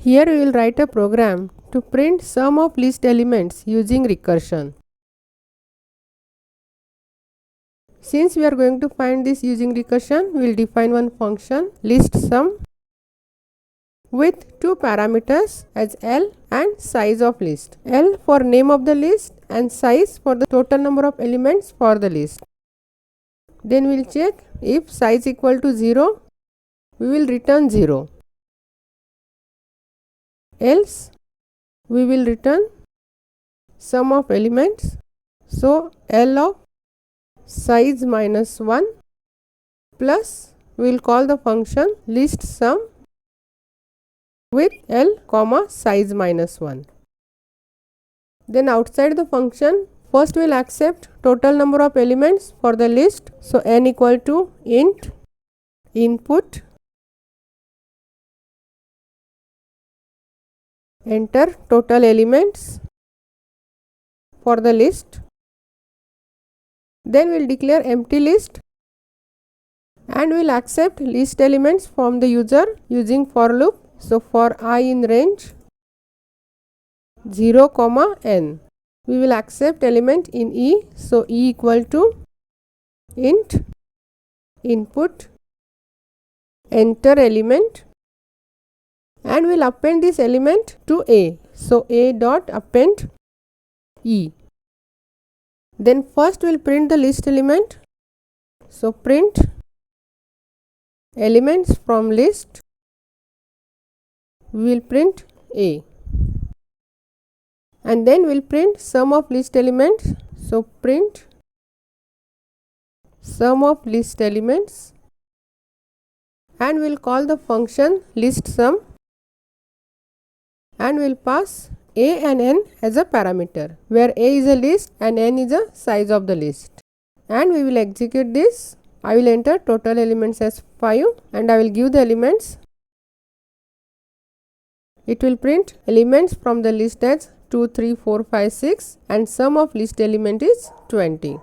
Here we will write a program to print sum of list elements using recursion. Since we are going to find this using recursion, we will define one function list sum with two parameters as L and size of list. L for name of the list and size for the total number of elements for the list. Then we will check if size equal to 0, we will return 0. Else we will return sum of elements. So L of size minus 1 plus we will call the function list sum with L comma size minus 1. Then outside the function, first we will accept total number of elements for the list. So n equal to int input, enter total elements for the list. Then we will declare empty list and we will accept list elements from the user using for loop. So for I in range 0 comma n, we will accept element in E. So E equal to int input, enter element, and we will append this element to A. So A dot append E. Then first we will print the list element. So print elements from list, we will print A, and then we will print sum of list elements. So print sum of list elements and we will call the function list sum and we will pass A and n as a parameter, where A is a list and n is a size of the list. And we will execute this. I will enter total elements as 5 and I will give the elements. It will print elements from the list as 2, 3, 4, 5, 6 and sum of list element is 20.